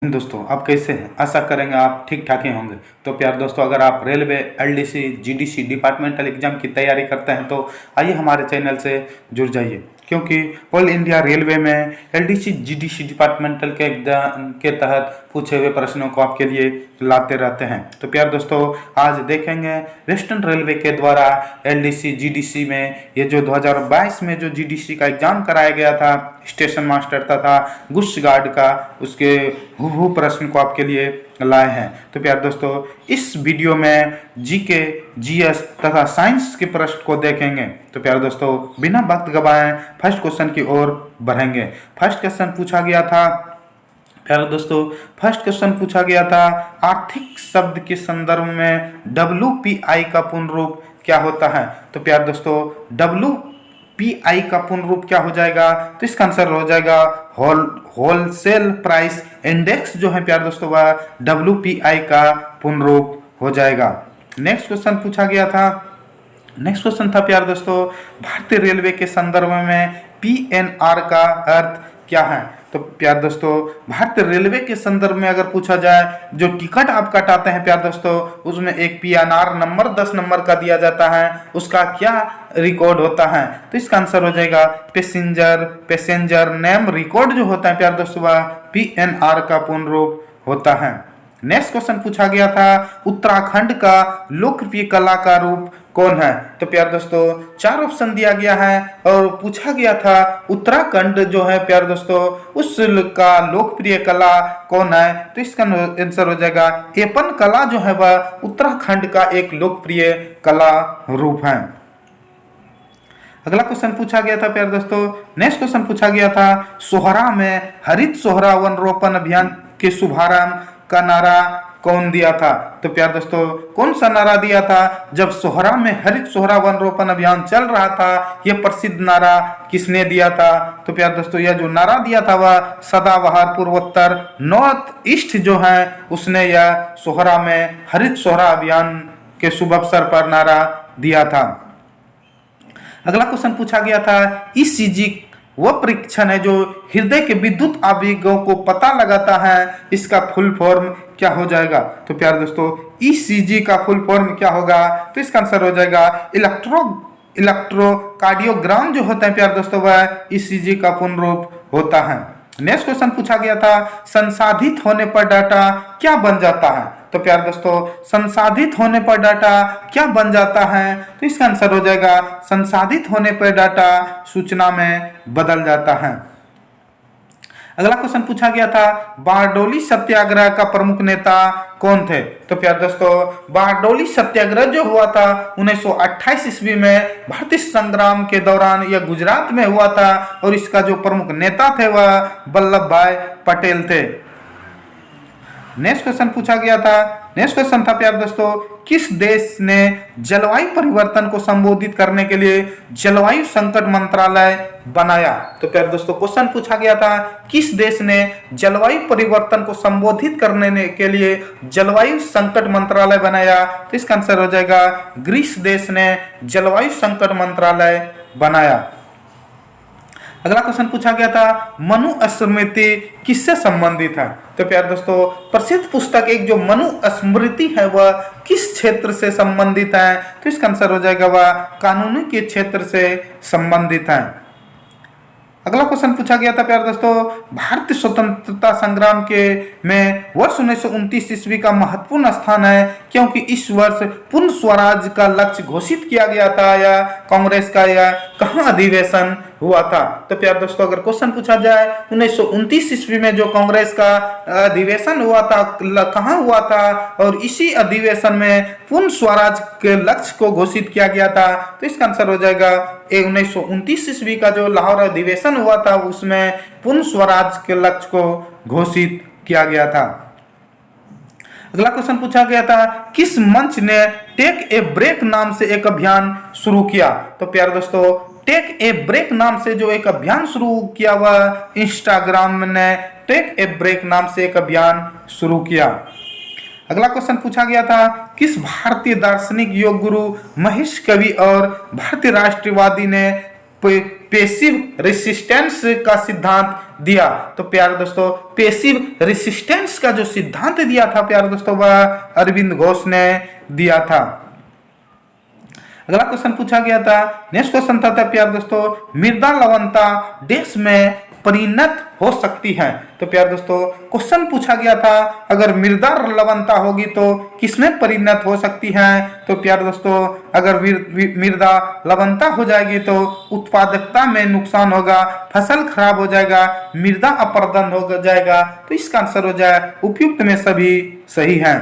दोस्तों आप कैसे हैं। आशा करेंगे आप ठीक ठाक ही होंगे। तो प्यार दोस्तों, अगर आप railway LDC GDC departmental exam की तैयारी करते हैं तो आइए हमारे चैनल से जुड़ जाइए, क्योंकि ऑल इंडिया रेलवे में एलडीसी जीडीसी डिपार्टमेंटल के एग्जाम के तहत पूछे हुए प्रश्नों को आपके लिए लाते रहते हैं। तो प्यार दोस्तों, आज देखेंगे वेस्टर्न रेलवे के द्वारा एलडीसी जीडीसी में ये जो 2022 में जो जीडीसी का एग्जाम कराया गया था, स्टेशन मास्टर तथा गुड्स गार्ड का, उसके हूबहू प्रश्न को आपके लिए लाए हैं। तो प्यार दोस्तों, इस वीडियो में जीके, जीएस तथा साइंस के प्रश्न को देखेंगे। तो प्यार दोस्तों, बिना वक्त गवाए फर्स्ट क्वेश्चन की ओर बढ़ेंगे। फर्स्ट क्वेश्चन पूछा गया था, प्यारे दोस्तों, फर्स्ट क्वेश्चन पूछा गया था, आर्थिक शब्द के संदर्भ में WPI का पूर्ण रूप क्या होता है। तो प्यारे दोस्तों, WPI का पूर्ण रूप क्या हो जाएगा, तो इसका आंसर हो जाएगा होलसेल प्राइस इंडेक्स जो है प्यारे दोस्तों, वह WPI का पूर्ण रूप हो जाएगा। नेक्स्ट क्वेश्चन पूछा गया था, नेक्स्ट क्वेश्चन था प्यारे दोस्तों, भारतीय रेलवे के संदर्भ में PNR का अर्थ क्या है। तो प्यार दोस्तों, भारतीय रेलवे के संदर्भ में अगर पूछा जाए, जो टिकट आप कटाते हैं प्यार दोस्तों, उसमें एक PNR नंबर 10 नंबर का दिया जाता है, उसका क्या रिकॉर्ड होता है। तो इसका आंसर हो जाएगा पैसेंजर नेम रिकॉर्ड जो होता है प्यार दोस्तों, वह PNR का पूर्ण रूप होता है। नेक्स्ट क्वेश्चन पूछा गया था, उत्तराखंड का लोकप्रिय कला का रूप कौन है। तो प्यार दोस्तों, 4 ऑप्शन दिया गया है और पूछा गया था उत्तराखंड जो है प्यार दोस्तों, उसका लोकप्रिय कला कौन है। तो इसका आंसर हो जाएगा एपन कला जो है वह उत्तराखंड का एक लोकप्रिय कला रूप है। अगला क्वेश्चन पूछा गया था प्यार दोस्तों, नेक्स्ट क्वेश्चन पूछा गया था, सोहरा में हरित सोहरा वन रोपण अभियान के शुभारंभ का नारा कौन दिया था। तो प्यार दोस्तों, कौन सा नारा दिया था जब सोहरा में हरित सोहरा वन रोपण अभियान चल रहा था, यह प्रसिद्ध नारा किसने दिया था। तो प्यार दोस्तों, यह जो नारा दिया था वह सदाबहार पूर्वोत्तर नॉर्थ ईस्ट जो है उसने यह सोहरा में हरित सोहरा अभियान के शुभ अवसर पर नारा दिया था। अगला क्वेश्चन पूछा गया था, ECG वह परीक्षण है जो हृदय के विद्युत आवेगों को पता लगाता है, इसका फुल फॉर्म क्या हो जाएगा। तो प्यार दोस्तों, ECG का फुल फॉर्म क्या होगा, तो इसका आंसर हो जाएगा इलेक्ट्रोकार्डियोग्राम जो होता है प्यार दोस्तों, वह ECG का पूर्ण रूप होता है। नेक्स्ट क्वेश्चन पूछा गया था, संसाधित होने पर डाटा क्या बन जाता है। तो प्यार दोस्तों, संसाधित होने पर डाटा क्या बन जाता है, तो इसका आंसर हो जाएगा संसाधित होने पर डाटा सूचना में बदल जाता है। अगला क्वेश्चन पूछा गया था, बारडोली सत्याग्रह का प्रमुख नेता कौन थे। तो प्यार दोस्तों, बारडोली सत्याग्रह जो हुआ था 1928 ईस्वी में भारतीय संग्राम के दौरान यह गुजरात में हुआ था, और इसका जो प्रमुख नेता थे वह वल्लभ भाई पटेल थे। नेक्स्ट क्वेश्चन पूछा गया था, नेक्स्ट क्वेश्चन था प्यार दोस्तों, किस देश ने जलवायु परिवर्तन को संबोधित करने के लिए जलवायु संकट मंत्रालय बनाया। तो प्यार दोस्तों, क्वेश्चन पूछा गया था, किस देश ने जलवायु परिवर्तन को संबोधित करने के लिए जलवायु संकट मंत्रालय बनाया। तो इसका आंसर हो जाएगा ग्रीस देश ने जलवायु संकट मंत्रालय बनाया। अगला क्वेश्चन पूछा गया था, मनुस्मृति किससे संबंधित है। तो प्यार दोस्तों, प्रसिद्ध पुस्तक एक जो मनुस्मृति है वह किस क्षेत्र से संबंधित है। तो इसका आंसर हो जाएगा वह कानूनी के क्षेत्र से संबंधित है। अगला क्वेश्चन पूछा गया था प्यार दोस्तों, भारतीय स्वतंत्रता संग्राम के में वर्ष 1929 ईस्वी का महत्वपूर्ण स्थान है, क्योंकि इस वर्ष पूर्ण स्वराज का लक्ष्य घोषित किया गया था, या कांग्रेस का या कहाँ अधिवेशन हुआ था। तो प्यार दोस्तों, अगर क्वेश्चन पूछा जाए 1929 ईस्वी में जो कांग्रेस का अधिवेशन हुआ था, कहाँ हुआ था, और इसी अधिवेशन में पूर्ण स्वराज के लक्ष्य को घोषित किया गया था। तो इसका आंसर हो जाएगा 1929 ईस्वी का जो लाहौर अधिवेशन हुआ था, उसमें पूर्ण स्वराज के लक्ष्य को घोषित किया गया था। अगला क्वेश्चन पूछा गया था, किस मंच ने टेक ए ब्रेक नाम से एक अभियान शुरू किया। तो प्यार दोस्तों, टेक ए ब्रेक नाम से जो एक अभियान शुरू किया वह इंस्टाग्राम ने टेक ए ब्रेक नाम से एक अभियान शुरू किया। अगला क्वेश्चन पूछा गया था, किस भारतीय दार्शनिक योग गुरु महेश कवि और भारतीय राष्ट्रवादी ने पेसिव रेसिस्टेंस का सिद्धांत दिया। तो प्यारे दोस्तों पेसिव रेसिस्टेंस का जो सिद्धांत दिया था प्यारे दोस्तों वह अरविंद घोष ने दिया था। अगला क्वेश्चन पूछा गया था, नेक्स्ट क्वेश्चन था प्यारे दोस्तों मृदा लवणता देश में परिणत हो सकती है। तो प्यारे दोस्तों क्वेश्चन पूछा गया था अगर मृदा लवणता होगी तो किसमें परिणत हो सकती है। तो प्यारे दोस्तों अगर मृदा लवणता हो जाएगी तो उत्पादकता में नुकसान होगा, फसल खराब हो जाएगा, मृदा अपरदन हो जाएगा। तो इसका आंसर हो जाए उपयुक्त में सभी सही है।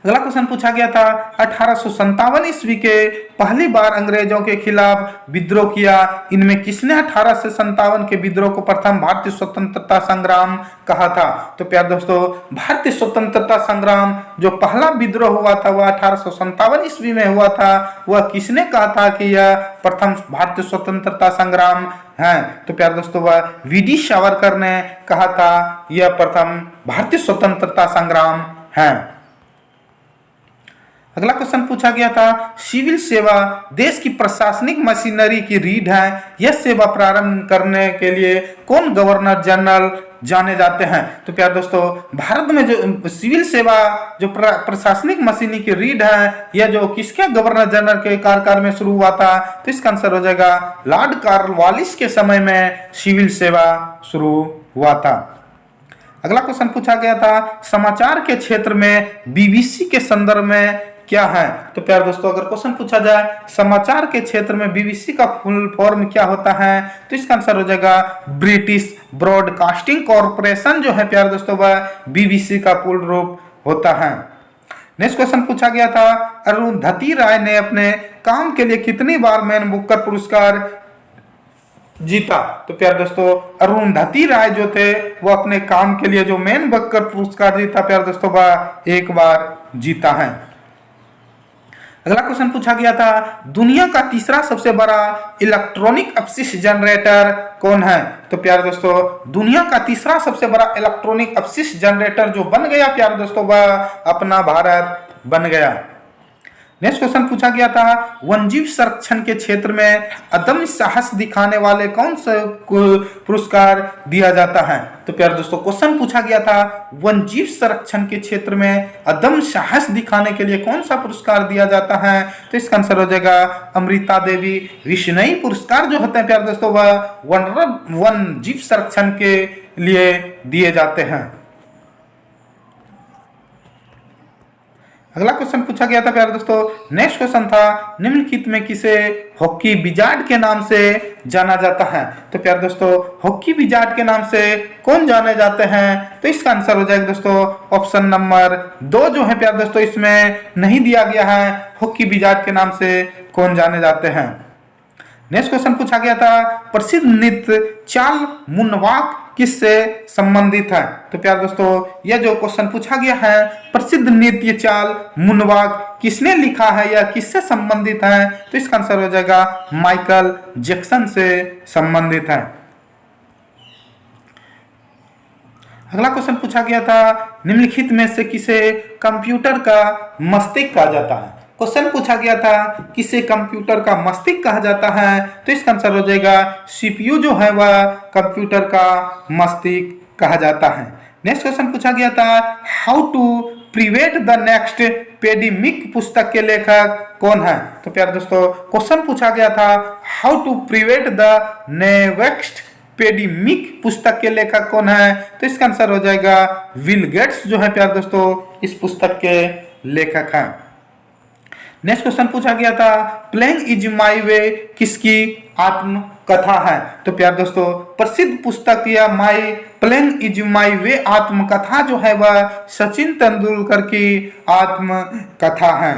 अगला क्वेश्चन पूछा गया था 1857 ईस्वी के पहली बार अंग्रेजों के खिलाफ विद्रोह किया। इनमें किसने 1857 के विद्रोह को प्रथम भारतीय स्वतंत्रता संग्राम कहा था। तो प्यारे दोस्तों भारतीय स्वतंत्रता संग्राम जो पहला विद्रोह हुआ था वह 1857 ईस्वी में हुआ था। वह किसने कहा था कि यह प्रथम भारतीय स्वतंत्रता संग्राम है। तो प्यारे दोस्तों वह वी.डी. सावरकर ने कहा था यह प्रथम भारतीय स्वतंत्रता संग्राम है। अगला क्वेश्चन पूछा गया था सिविल सेवा देश की प्रशासनिक मशीनरी की रीढ़ है। यह सेवा प्रारंभ करने के लिए कौन गवर्नर जनरल जाने जाते हैं। तो प्यारे दोस्तों भारत में जो सिविल सेवा जो प्रशासनिक मशीनरी की रीढ़ है यह जो किसके गवर्नर जनरल के कार्यकाल में शुरू हुआ था। तो इसका आंसर हो जाएगा लॉर्ड कॉर्नवालिस के समय में सिविल सेवा शुरू हुआ था। अगला क्वेश्चन पूछा गया था समाचार के क्षेत्र में बीबीसी के संदर्भ में क्या है। तो प्यारे दोस्तों अगर क्वेश्चन पूछा जाए समाचार के क्षेत्र में बीबीसी का फुल फॉर्म क्या होता है। तो इसका आंसर हो जाएगा ब्रिटिश ब्रॉडकास्टिंग कॉर्पोरेशन जो है प्यारे दोस्तों वह बीबीसी का पूर्ण रूप होता है। नेक्स्ट क्वेश्चन पूछा गया था अरुंधति राय ने अपने काम के लिए कितनी बार मैन बुकर पुरस्कार जीता। तो प्यारे दोस्तों अरुंधति राय जो थे वो अपने काम के लिए जो मैन बुकर पुरस्कार जीता प्यारे दोस्तों वह एक बार जीता है। अगला क्वेश्चन पूछा गया था दुनिया का तीसरा सबसे बड़ा इलेक्ट्रॉनिक अपशिष्ट जनरेटर कौन है। तो प्यारे दोस्तों दुनिया का तीसरा सबसे बड़ा इलेक्ट्रॉनिक अपशिष्ट जनरेटर जो बन गया प्यारे दोस्तों वह अपना भारत बन गया। नेक्स्ट क्वेश्चन पूछा गया था वन्यजीव संरक्षण के क्षेत्र में अदम्य साहस दिखाने वाले कौन से पुरस्कार दिया जाता है। तो प्यारे दोस्तों क्वेश्चन पूछा गया था वन्यजीव संरक्षण के क्षेत्र में अदम्य साहस दिखाने के लिए कौन सा पुरस्कार दिया जाता है। तो इसका आंसर हो जाएगा अमृता देवी विश्नोई पुरस्कार जो होते हैं प्यारे दोस्तों वह वन्यजीव संरक्षण के लिए दिए जाते हैं। अगला क्वेश्चन पूछा गया था प्यारे दोस्तों नेक्स्ट क्वेश्चन था निम्नलिखित में किसे हॉकी विजार्ड के नाम से जाना जाता है। तो प्यारे दोस्तों हॉकी विजार्ड के नाम से कौन जाने जाते हैं। तो इसका आंसर हो जाएगा दोस्तों ऑप्शन नंबर 2 जो है प्यारे दोस्तों इसमें नहीं दिया गया है हॉकी विजार्ड के नाम से कौन जाने जाते हैं। नेक्स्ट क्वेश्चन पूछा गया था प्रसिद्ध नृत्य चाल मुनवाक किससे संबंधित है। तो प्यारे दोस्तों यह जो क्वेश्चन पूछा गया है प्रसिद्ध नृत्य चाल मुनवाक किसने लिखा है या किससे संबंधित है। तो इसका आंसर हो जाएगा माइकल जैक्सन से संबंधित है। अगला क्वेश्चन पूछा गया था निम्नलिखित में से किसे कंप्यूटर का मस्तिष्क कहा जाता है। क्वेश्चन पूछा गया था किसे कंप्यूटर का मस्तिष्क कहा जाता है। तो इसका आंसर हो जाएगा सीपीयू जो है वह कंप्यूटर का मस्तिष्क कहा जाता है। नेक्स्ट क्वेश्चन पूछा गया था how to prevent the next pandemic पुस्तक के लेखक कौन है। तो प्यारे दोस्तों क्वेश्चन पूछा गया था how to prevent the next pandemic पुस्तक के लेखक कौन है। तो इसका आंसर हो जाएगा बिल गेट्स जो है प्यारे दोस्तों इस पुस्तक के लेखक हैं। नेक्स्ट क्वेश्चन पूछा गया था प्लेइंग इज माय वे किसकी आत्मकथा है। तो प्यारे दोस्तों प्रसिद्ध पुस्तक या my playing is my way आत्मकथा जो है वह सचिन तेंदुलकर की आत्मकथा है।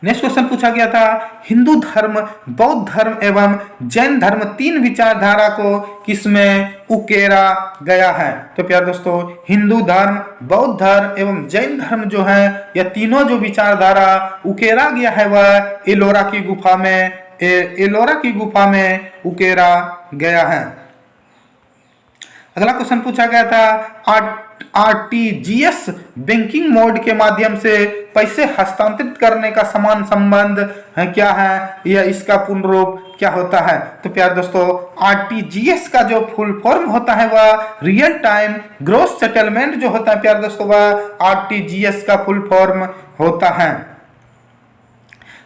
नेक्स्ट क्वेश्चन पूछा गया था हिंदू धर्म बौद्ध धर्म एवं जैन धर्म तीन विचारधारा को किसमें उकेरा गया है। तो प्यारे दोस्तों हिंदू धर्म बौद्ध धर्म एवं जैन धर्म जो है यह तीनों जो विचारधारा उकेरा गया है वह एलोरा की गुफा में उकेरा गया है। अगला क्वेश्चन पूछा गया था आरटीजीएस बैंकिंग मोड के माध्यम से पैसे हस्तांतरित करने का समान संबंध है क्या है, या इसका पूर्ण रूप क्या होता है। तो प्यारे दोस्तों, आरटीजीएस का जो फुल फॉर्म होता है वह रियल टाइम ग्रॉस सेटलमेंट जो होता है प्यारे दोस्तों, वह आरटीजीएस का फुल फॉर्म होता है।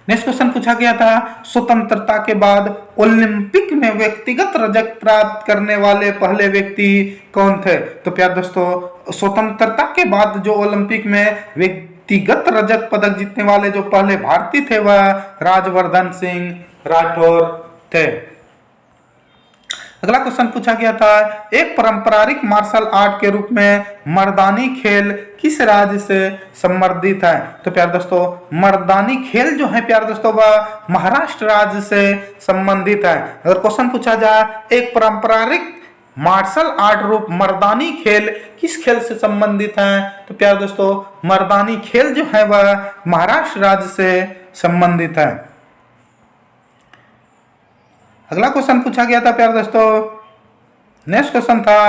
नेक्स्ट क्वेश्चन पूछा गया था स्वतंत्रता के बाद ओलंपिक में व्यक्तिगत रजत प्राप्त करने वाले पहले व्यक्ति कौन थे। तो प्यारे दोस्तों, स्वतंत्रता के बाद जो ओलंपिक में व्यक्तिगत रजत पदक जीतने वाले जो पहले भारतीय थे वह राजवर्धन सिंह राठौर थे। अगला क्वेश्चन पूछा गया था एक पारंपरिक मार्शल आर्ट के रूप में मर्दानी खेल किस राज्य से संबंधित है। तो प्यारे दोस्तों, मर्दानी खेल जो है प्यारे दोस्तों वह महाराष्ट्र राज्य से संबंधित है। अगर क्वेश्चन पूछा जाए एक पारंपरिक मार्शल आर्ट रूप मर्दानी खेल किस खेल से संबंधित है, तो प्यारे दोस्तों मर्दानी खेल जो है वह महाराष्ट्र राज्य से संबंधित है। अगला क्वेश्चन पूछा गया था प्यारे दोस्तों, नेक्स्ट क्वेश्चन था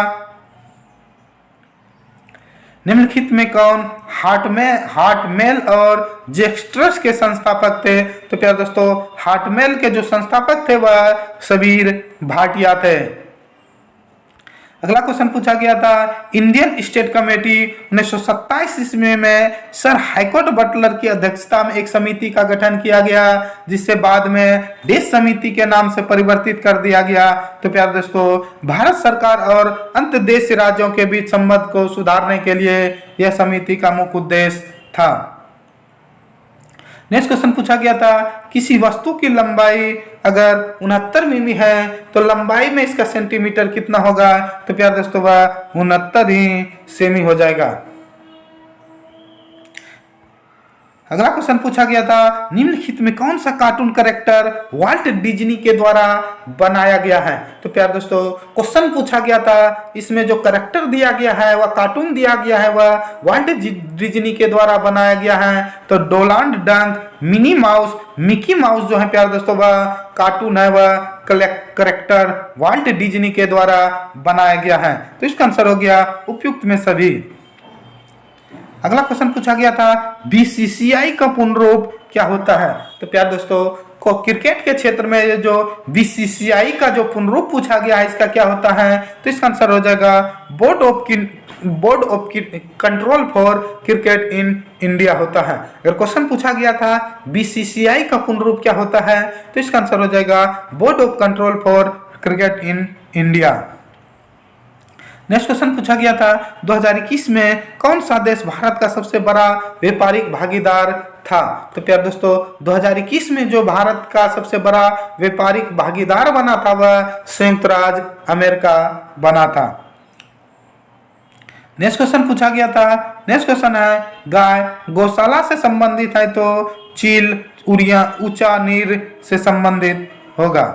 निम्नलिखित में कौन हार्टमेल और जेक्स्ट्रस के संस्थापक थे। तो प्यारे दोस्तों, हार्टमेल के जो संस्थापक थे वह सबीर भाटिया थे। अगला क्वेश्चन पूछा गया था इंडियन स्टेट कमेटी 1927 ईस्वी में सर हाईकोर्ट बटलर की अध्यक्षता में एक समिति का गठन किया गया, जिससे बाद में देश समिति के नाम से परिवर्तित कर दिया गया। तो प्यारे दोस्तों, भारत सरकार और अंतर्देशीय राज्यों के बीच संबंध को सुधारने के लिए यह समिति का मुख्य उद्देश्य था। नेक्स्ट क्वेश्चन पूछा गया था किसी वस्तु की लंबाई अगर 69 मिमी है तो लंबाई में इसका सेंटीमीटर कितना होगा। तो प्यारे दोस्तों वह 69 ही सेमी हो जाएगा। अगला क्वेश्चन पूछा गया था निम्नलिखित में कौन सा कार्टून कैरेक्टर वाल्ट डिज्नी के द्वारा बनाया गया है। तो प्यारे दोस्तों, क्वेश्चन पूछा गया था इसमें जो कैरेक्टर दिया गया है वह कार्टून दिया गया है वह वाल्ट डिज्नी के द्वारा बनाया गया है। तो Donald duck, Minnie Mouse, Mickey mouse जो है प्यारे दोस्तों वह कार्टून है, वह कैरेक्टर वाल्ट डिज्नी के द्वारा बनाया गया है। तो इसका आंसर हो गया उपयुक्त में सभी। अगला क्वेश्चन पूछा गया था बीसीसीआई का पूर्ण रूप क्या होता है। तो प्यारे दोस्तों, को क्रिकेट के क्षेत्र में जो बीसीसीआई का जो पूर्ण रूप पूछा गया है इसका क्या होता है, तो इसका आंसर हो जाएगा board of control for cricket in India होता है। अगर क्वेश्चन पूछा गया था बीसीसीआई का पूर्ण रूप क्या होता है, तो इसका आंसर हो जाएगा board of control for cricket in India. Next question पूछा गया था 2021 में कौन सा देश भारत का सबसे बड़ा व्यापारिक भागीदार था। तो प्यारे दोस्तों, 2021 में जो भारत का सबसे बड़ा व्यापारिक भागीदार बना था वह संयुक्त राज्य अमेरिका बना था। नेक्स्ट क्वेश्चन पूछा गया था, नेक्स्ट क्वेश्चन है गाय गौशाला से संबंधित है तो चील ऊंचा नीर से संबंधित होगा।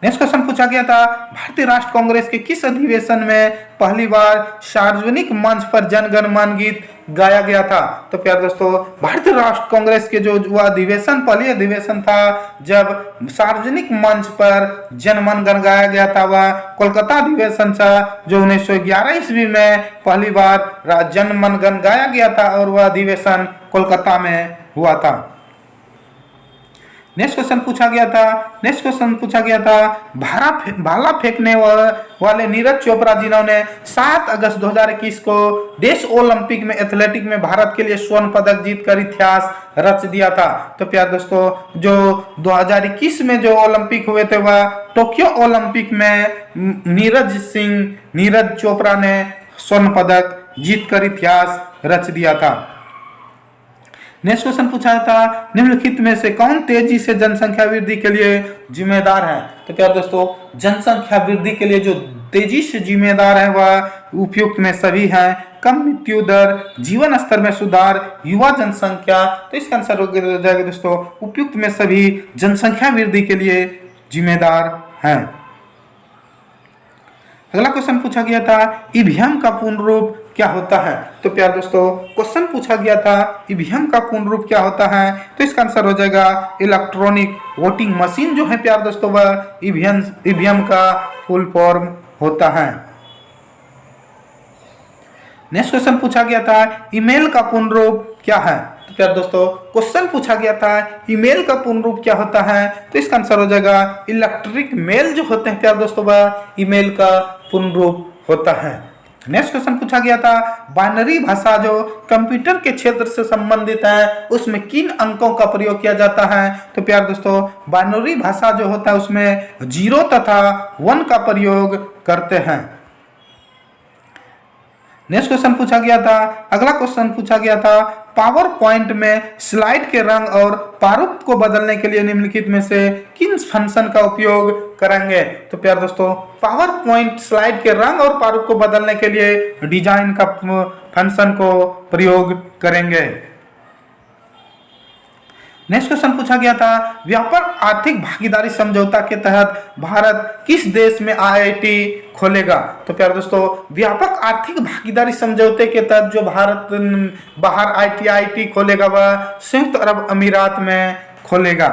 नेक्स्ट क्वेश्चन पूछा गया था भारतीय राष्ट्र कांग्रेस के किस अधिवेशन में पहली बार सार्वजनिक मंच पर जनगण मन गीत गाया गया था। तो प्यारे दोस्तों, भारतीय राष्ट्र कांग्रेस के जो अधिवेशन पहली अधिवेशन था जब सार्वजनिक मंच पर जनमन गण गाया गया था वह कोलकाता अधिवेशन था, जो 1911 ईस्वी में पहली बार जनमन गण गाया गया था और वह अधिवेशन कोलकाता में हुआ था। नेक्स्ट क्वेश्चन पूछा गया था भाला फेंकने वाले नीरज चोपड़ा जिन्होंने 7 अगस्त 2021 को देश ओलंपिक में एथलेटिक में भारत के लिए स्वर्ण पदक जीतकर इतिहास रच दिया था। तो प्यारे दोस्तों, जो 2021 में जो ओलंपिक हुए थे वह टोक्यो ओलंपिक में नीरज चोपड़ा ने स्वर्ण पदक जीतकर इतिहास रच दिया था। नेक्स्ट क्वेश्चन पूछा था निम्नलिखित में से कौन तेजी से जनसंख्या वृद्धि के लिए जिम्मेदार है। तो प्यारे दोस्तों, जनसंख्या वृद्धि के लिए जो तेजी से जिम्मेदार है वह उपयुक्त में सभी हैं। कम मृत्यु दर, जीवन स्तर में सुधार, युवा जनसंख्या। तो इसका आंसर हो जाएगा दोस्तों उपयुक्त में सभी जनसंख्या वृद्धि के लिए जिम्मेदार हैं। अगला क्वेश्चन पूछा गया था ईवीएम का पूर्ण रूप क्या होता है। तो प्यारे दोस्तों, क्वेश्चन पूछा गया था ईवीएम का पूर्ण रूप क्या होता है, तो इसका आंसर हो जाएगा इलेक्ट्रॉनिक वोटिंग मशीन जो है प्यारे दोस्तों वह ईवीएम का फुल फॉर्म होता है। नेक्स्ट क्वेश्चन पूछा गया था ईमेल का पूर्ण रूप क्या है। तो प्यारे दोस्तों क्वेश्चन पूछा गया था ईमेल का पूर्ण रूप क्या होता है, तो इसका आंसर हो जाएगा इलेक्ट्रिक मेल जो होते हैं प्यारे दोस्तों वह ईमेल का पूर्ण रूप होता है। नेक्स्ट क्वेश्चन पूछा गया था बाइनरी भाषा जो कंप्यूटर के क्षेत्र से संबंधित है उसमें किन अंकों का प्रयोग किया जाता है। तो प्यारे दोस्तों बाइनरी भाषा जो होता है उसमें 0 तथा 1 का प्रयोग करते हैं। नेक्स्ट क्वेश्चन पूछा गया था, अगला क्वेश्चन पूछा गया था पावर पॉइंट में स्लाइड के रंग और प्रारूप को बदलने के लिए निम्नलिखित में से किन फंक्शन का उपयोग करेंगे। तो प्यारे दोस्तों पावर पॉइंट स्लाइड के रंग और प्रारूप को बदलने के लिए डिजाइन का फंक्शन को प्रयोग करेंगे। नेक्स्ट क्वेश्चन पूछा गया था व्यापक आर्थिक भागीदारी समझौता के तहत भारत किस देश में आईआईटी खोलेगा। तो प्यारे दोस्तों व्यापक आर्थिक भागीदारी समझौते के तहत जो भारत बाहर आईआईटी खोलेगा वह संयुक्त अरब अमीरात में खोलेगा।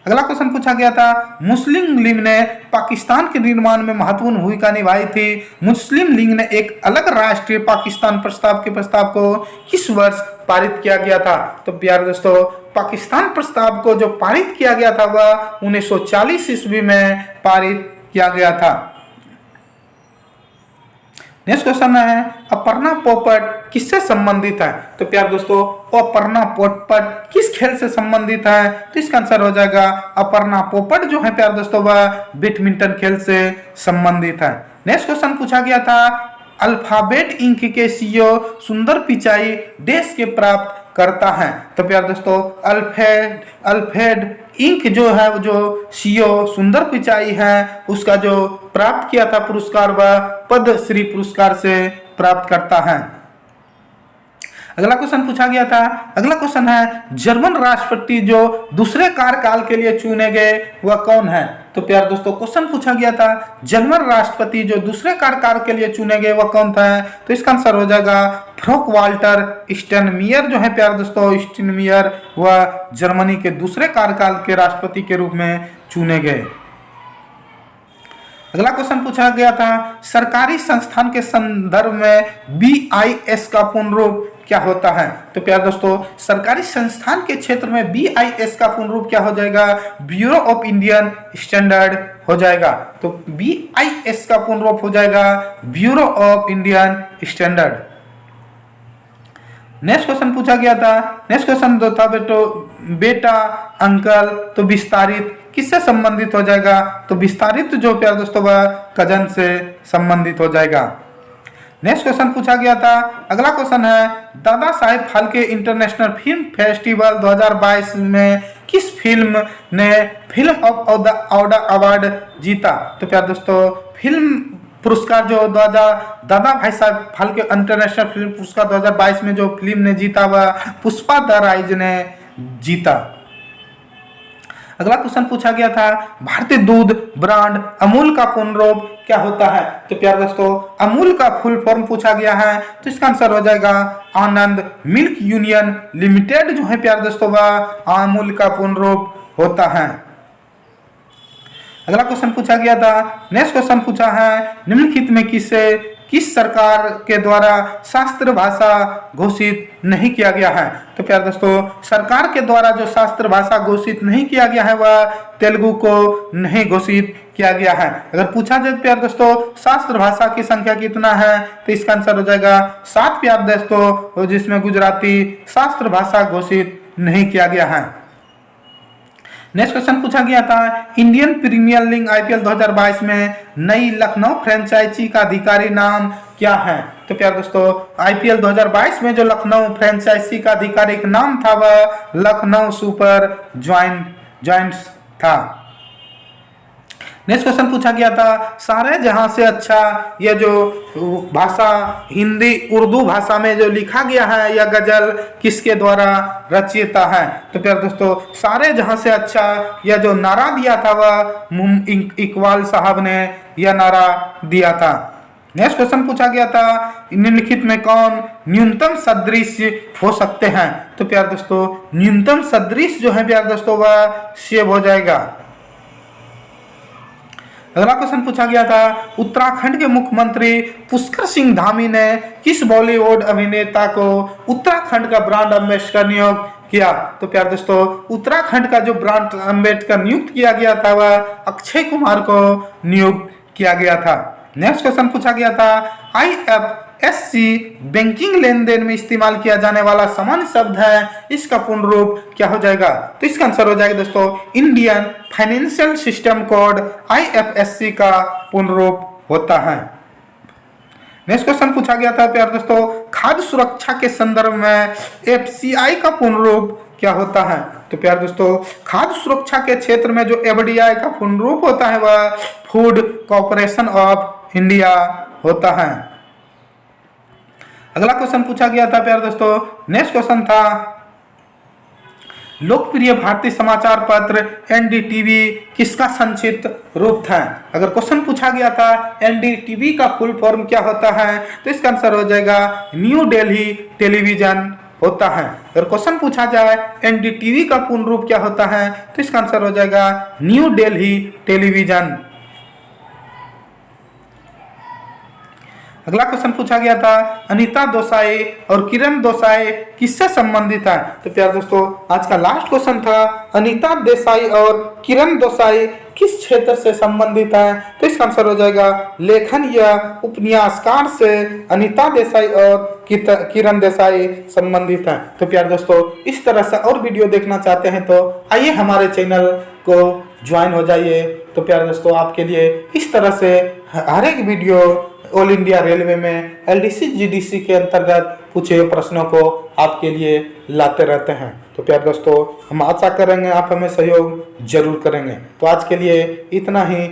अगला क्वेश्चन पूछा गया था मुस्लिम लीग ने पाकिस्तान के निर्माण में महत्वपूर्ण भूमिका निभाई थी। मुस्लिम लीग ने एक अलग राष्ट्रीय पाकिस्तान प्रस्ताव के प्रस्ताव को किस वर्ष पारित किया गया था। तो प्यारे दोस्तों पाकिस्तान प्रस्ताव को जो पारित किया गया था वह 1940 ईस्वी में पारित किया गया था। नेक्स्ट क्वेश्चन है अपर्णा पोपट किससे संबंधित है। तो प्यारे दोस्तों अपर्णा पोपट किस खेल से संबंधित है। तो इसका आंसर हो जाएगा अपर्णा पोपट जो है प्यारे दोस्तों वह बैडमिंटन खेल से संबंधित है। नेक्स्ट क्वेश्चन पूछा गया था अल्फाबेट इंक के सीईओ सुंदर पिचाई देश के प्राप्त करता है। तो प्यारे दोस्तों अल्फेड इंक जो है जो सीईओ सुंदर पिचाई है उसका जो प्राप्त किया था पुरस्कार वह पद्मश्री पुरस्कार से प्राप्त करता है। अगला क्वेश्चन पूछा गया था, अगला क्वेश्चन है जर्मन राष्ट्रपति जो दूसरे कार्यकाल के लिए चुने गए वह कौन है। तो प्यारे दोस्तों क्वेश्चन पूछा गया था जर्मन राष्ट्रपति जो दूसरे कार्यकाल के लिए चुने गए वह कौन था। तो इसका आंसर हो जाएगा फ्रॉक वाल्टर स्टेनमियर जो है प्यारे दोस्तों स्टेनमियर वह जर्मनी के दूसरे कार्यकाल के राष्ट्रपति के रूप में चुने गए। अगला क्वेश्चन पूछा गया था सरकारी संस्थान के संदर्भ में BIS का पूर्ण रूप क्या होता है। तो प्यारे दोस्तों सरकारी संस्थान के क्षेत्र में BIS का पूर्ण रूप क्या हो जाएगा ब्यूरो ऑफ इंडियन स्टैंडर्ड हो जाएगा। तो BIS का पूर्ण रूप हो जाएगा bureau of Indian standard. Next question पूछा गया था, नेक्स्ट क्वेश्चन जो था बेटा अंकल तो विस्तारित किससे संबंधित हो जाएगा। तो विस्तारित जो प्यारे दोस्तों वह कजन से संबंधित हो जाएगा। नेक्स्ट क्वेश्चन पूछा गया था, अगला क्वेश्चन है Dada Saheb Phalke international film festival 2022 में किस फिल्म ने फिल्म ऑफ द अवार्ड जीता। तो प्यारे दोस्तों फिल्म पुरस्कार जो दादा भाई साहब फाल्के इंटरनेशनल फिल्म पुरस्कार 2022 में जो फिल्म ने जीता वह पुष्पा द राइज ने जीता। अगला क्वेश्चन पूछा गया था भारतीय दूध ब्रांड अमूल का पूर्ण रूप क्या होता है। तो प्यारे दोस्तों अमूल का फुल फॉर्म पूछा गया है तो इसका आंसर हो जाएगा आनंद मिल्क यूनियन लिमिटेड जो है प्यारे दोस्तों वह अमूल का पूर्ण रूप होता है। अगला क्वेश्चन पूछा गया था, नेक्स्ट क्वेश्चन पूछा है निम्नलिखित में किस सरकार के द्वारा शास्त्र भाषा घोषित नहीं किया गया है। तो प्यारे दोस्तों सरकार के द्वारा जो शास्त्र भाषा घोषित नहीं किया गया है वह तेलुगु को नहीं घोषित किया गया है। अगर पूछा जाए प्यारे दोस्तों शास्त्र भाषा की संख्या कितना है तो इसका आंसर हो जाएगा 7 प्यारे दोस्तों, जिसमें गुजराती शास्त्र भाषा घोषित नहीं किया गया है। नेक्स्ट क्वेश्चन पूछा गया था इंडियन प्रीमियर लीग IPL 2022 में नई लखनऊ फ्रेंचाइजी का अधिकारी नाम क्या है। तो प्यारे दोस्तों IPL 2022 में जो लखनऊ फ्रेंचाइजी का आधिकारिक नाम था वह लखनऊ सुपर जायंट्स था। नेक्स्ट क्वेश्चन पूछा गया था सारे जहां से अच्छा यह जो भाषा हिंदी उर्दू भाषा में जो लिखा गया है यह गजल किसके द्वारा रचित है। तो प्यारे दोस्तों सारे जहां से अच्छा यह जो नारा दिया था वह इकबाल साहब ने यह नारा दिया था। नेक्स्ट क्वेश्चन पूछा गया था निम्नलिखित में कौन न्यूनतम सदृश हो सकते हैं। तो प्यारे दोस्तों न्यूनतम सदृश जो है प्यारे दोस्तों वह सेब हो जाएगा। अगला क्वेश्चन पूछा गया था, उत्तराखंड के मुख्यमंत्री पुष्कर सिंह धामी ने किस बॉलीवुड अभिनेता को उत्तराखंड का ब्रांड एम्बेसडर नियुक्त किया? तो प्यार दोस्तों, उत्तराखंड का जो ब्रांड एम्बेसडर नियुक्त किया गया था वह अक्षय कुमार को नियुक्त किया गया था। नेक्स्ट क्वेश्चन पूछा गया था, IFSC बैंकिंग लेन देन में इस्तेमाल किया जाने वाला सामान्य शब्द है, इसका पूर्ण रूप क्या हो जाएगा? तो इसका आंसर हो जाएगा दोस्तों Indian financial system code, IFSC का पूर्ण रूप होता है। नेक्स्ट क्वेश्चन पूछा गया था प्यार दोस्तों, खाद्य सुरक्षा के संदर्भ में FCI का पूर्ण रूप क्या होता है? तो प्यार दोस्तों, खाद्य सुरक्षा के क्षेत्र में जो FDI का पूर्ण रूप होता है वह फूड कॉर्पोरेशन ऑफ इंडिया होता है। अगला क्वेश्चन पूछा गया था प्यार दोस्तों, नेक्स्ट क्वेश्चन था, लोकप्रिय भारतीय समाचार पत्र NDTV किसका संक्षिप्त रूप था? अगर क्वेश्चन पूछा गया था NDTV का फुल फॉर्म क्या होता है, तो इसका आंसर हो जाएगा न्यू दिल्ली टेलीविजन होता है। अगर क्वेश्चन पूछा जाए NDTV का पूर्ण रूप क्या होता है, तो इसका आंसर हो जाएगा न्यू दिल्ली टेलीविजन। अगला क्वेश्चन पूछा गया था, अनीता दोसाई और किरण दोसाई किससे संबंधित है? तो प्यार दोस्तों, आज का लास्ट क्वेश्चन था, अनीता देसाई और किरण दोसाई किस क्षेत्र से संबंधित है? तो इसका आंसर हो जाएगा लेखन या उपन्यासकार से अनीता देसाई और किरण देसाई संबंधित है। तो प्यार दोस्तों, इस तरह से और वीडियो देखना चाहते हैं तो आइए हमारे चैनल को ज्वाइन हो जाइए। तो प्यार दोस्तों, आपके लिए इस तरह से हर एक वीडियो ऑल इंडिया रेलवे में LDC GDC के अंतर्गत पूछे हुए प्रश्नों को आपके लिए लाते रहते हैं। तो प्यार दोस्तों, हम आशा करेंगे आप हमें सहयोग जरूर करेंगे। तो आज के लिए इतना ही।